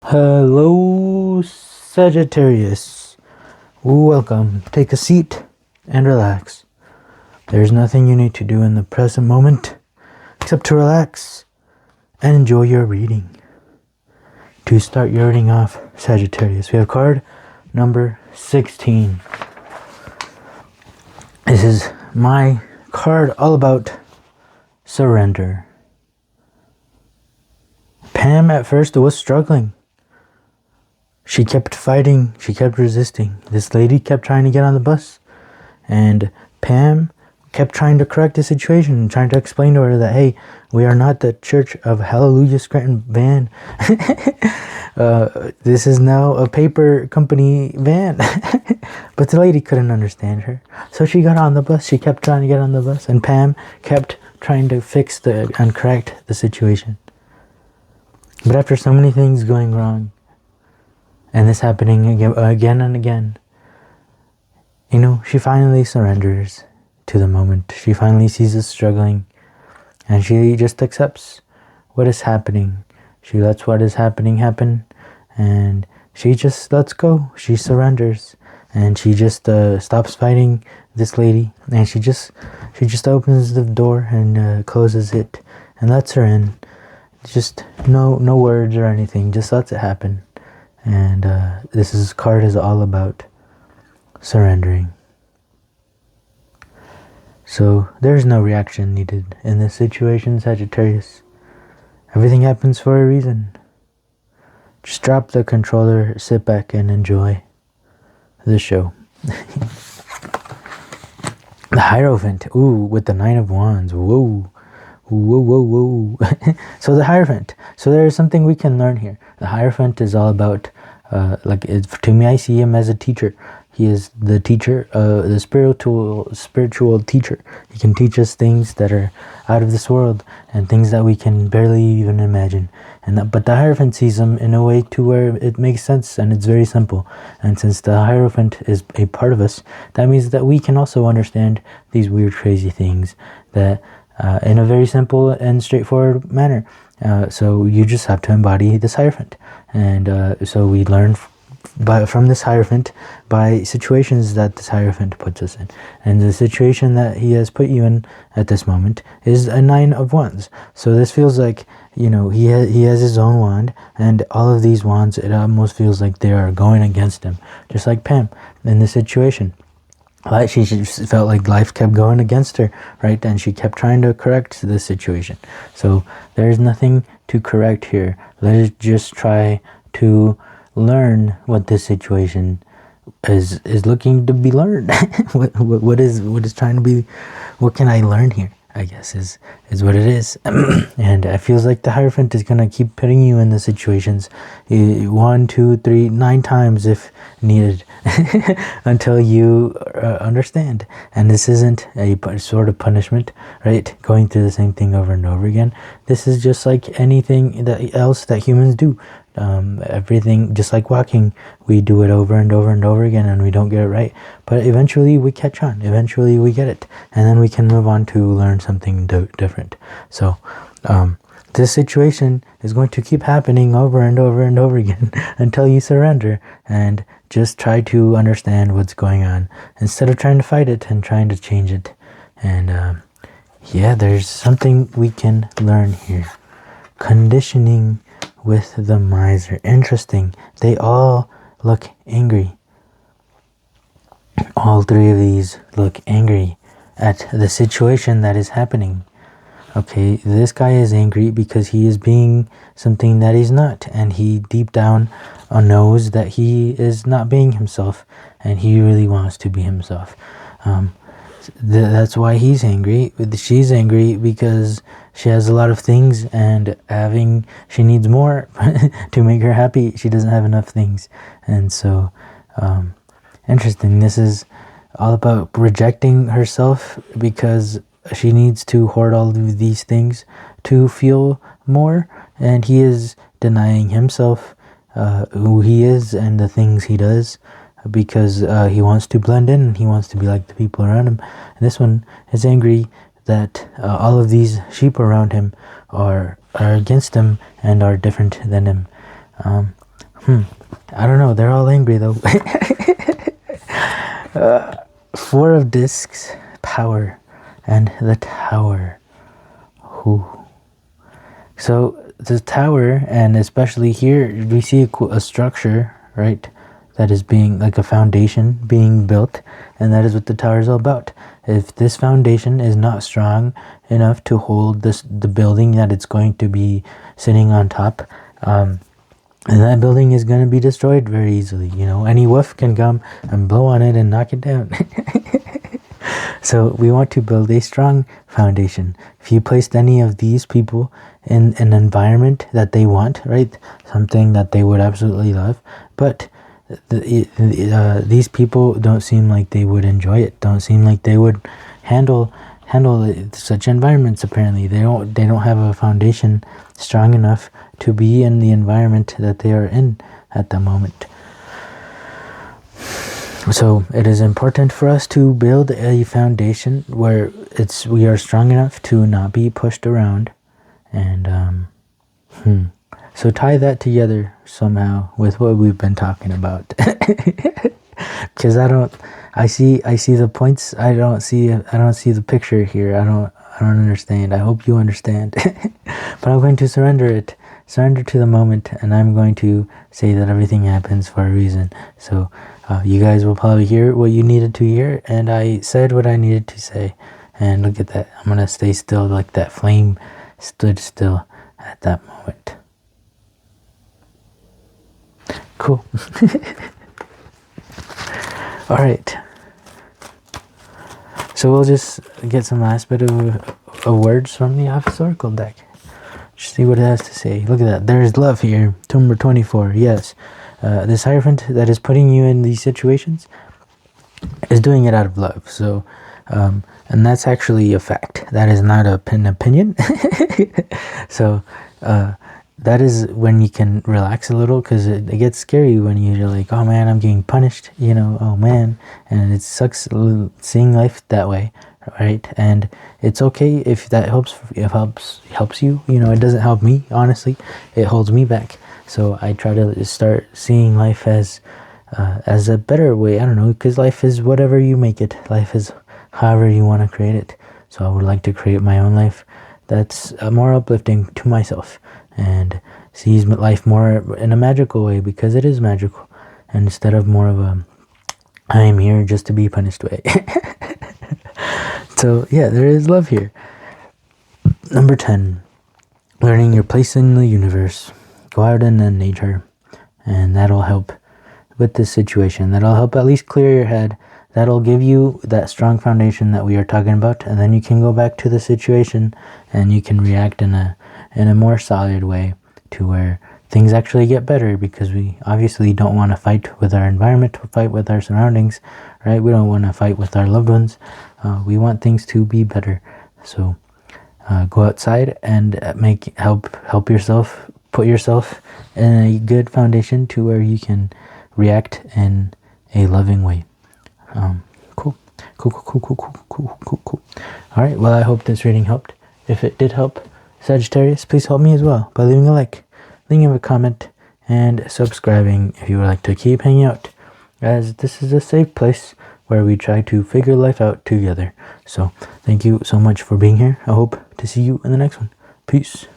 Hello, Sagittarius. Welcome. Take a seat and relax. There's nothing you need to do in the present moment except to relax and enjoy your reading. To start your reading off, Sagittarius, we have card number 16. This is my card all about surrender. Pam at first was struggling. She kept fighting, she kept resisting. This lady kept trying to get on the bus. And Pam kept trying to correct the situation, trying to explain to her that, hey, we are not the Church of Hallelujah Scranton van. This is now a paper company van. But the lady couldn't understand her. So she got on the bus, she kept trying to get on the bus. And Pam kept trying to fix and correct the situation. But after so many things going wrong, and this happening again and again, she finally surrenders to the moment. She finally sees us struggling, and she just accepts what is happening. She lets what is happening happen, and she just lets go. She surrenders, and she just stops fighting this lady, and she just opens the door and closes it and lets her in. Just no words or anything, just lets it happen. And this card is all about surrendering. So there's no reaction needed in this situation, Sagittarius. Everything happens for a reason. Just drop the controller, sit back and enjoy the show. The Hierophant, ooh, with the Nine of Wands, whoa. Whoa. So the Hierophant. So there is something we can learn here. The Hierophant is all about, to me, I see him as a teacher. He is the teacher, the spiritual teacher. He can teach us things that are out of this world and things that we can barely even imagine. But the Hierophant sees them in a way to where it makes sense and it's very simple. And since the Hierophant is a part of us, that means that we can also understand these weird, crazy things that in a very simple and straightforward manner. So you just have to embody this Hierophant. And so we learn from this Hierophant by situations that this Hierophant puts us in. And the situation that he has put you in at this moment is a Nine of Wands. So this feels like, he has his own wand, and all of these wands, it almost feels like they are going against him. Just like Pam in this situation. She just felt like life kept going against her, right? And she kept trying to correct the situation. So there's nothing to correct here. Let's just try to learn what this situation is looking to be learned. what is trying to be? What can I learn here? I guess is what it is. And it feels like the Hierophant is gonna keep putting you in the situations 1, 2, 3, 9 times if needed until you understand. And this isn't a sort of punishment, right? Going through the same thing over and over again. This is just like anything else that humans do. Everything, just like walking, we do it over and over and over again and we don't get it right, but eventually we catch on, eventually we get it, and then we can move on to learn something different. So this situation is going to keep happening over and over and over again until you surrender and just try to understand what's going on instead of trying to fight it and trying to change it. And there's something we can learn here. Conditioning with the Miser. Interesting. They all look angry. All 3 of these look angry at the situation that is happening. Okay, this guy is angry because he is being something that he's not, and he deep down knows that he is not being himself, and he really wants to be himself. That's why he's angry. She's angry because she has a lot of things, and she needs more to make her happy. She doesn't have enough things. And so, interesting. This is all about rejecting herself because she needs to hoard all of these things to feel more. And he is denying himself, who he is and the things he does, because he wants to blend in and he wants to be like the people around him. And this one is angry that all of these sheep around him are against him and are different than him. I don't know. They're all angry though. Four of Discs, Power, and the Tower. Ooh. So the Tower, and especially here, we see a structure, right? That is being like a foundation being built, and that is what the Tower is all about. If this foundation is not strong enough to hold the building that it's going to be sitting on top, and that building is going to be destroyed very easily. You know, any wolf can come and blow on it and knock it down. So we want to build a strong foundation. If you placed any of these people in an environment that they want, right, something that they would absolutely love, but these people don't seem like they would enjoy it, don't seem like they would handle such environments. Apparently they don't have a foundation strong enough to be in the environment that they are in at the moment. So it is important for us to build a foundation where we are strong enough to not be pushed around. And so tie that together somehow with what we've been talking about. Because I see the points. I don't see the picture here. I don't understand. I hope you understand. But I'm going to surrender to the moment, and I'm going to say that everything happens for a reason. So you guys will probably hear what you needed to hear, and I said what I needed to say. And look at that. I'm gonna stay still, like that flame stood still at that moment. Cool. All right. So we'll just get some last bit of words from the Office Oracle deck. Just see what it has to say. Look at that. There's love here. Number 24. Yes. This Hierophant that is putting you in these situations is doing it out of love. So, and that's actually a fact. That is not an opinion. So, that is when you can relax a little, because it gets scary when you're like, oh man, I'm getting punished, you know, oh man, and it sucks seeing life that way, right? And it's okay if that helps you, you know. It doesn't help me, honestly. It holds me back. So I try to start seeing life as a better way. I don't know, because life is whatever you make it. Life is however you want to create it. So I would like to create my own life that's more uplifting to myself, and sees life more in a magical way, because it is magical, and instead of more of a I am here just to be punished way. So yeah, there is love here. Number 10, learning your place in the universe. Go out in nature, and that'll help with this situation. That'll help at least clear your head. That'll give you that strong foundation that we are talking about, and then you can go back to the situation and you can react in a more solid way to where things actually get better, because we obviously don't want to fight with our environment, fight with our surroundings, right? We don't want to fight with our loved ones. We want things to be better. So go outside and help yourself, put yourself in a good foundation to where you can react in a loving way. Cool. All right, well, I hope this reading helped. If it did help, Sagittarius, please help me as well by leaving a like, leaving a comment, and subscribing if you would like to keep hanging out, as this is a safe place where we try to figure life out together. So thank you so much for being here. I hope to see you in the next one. Peace.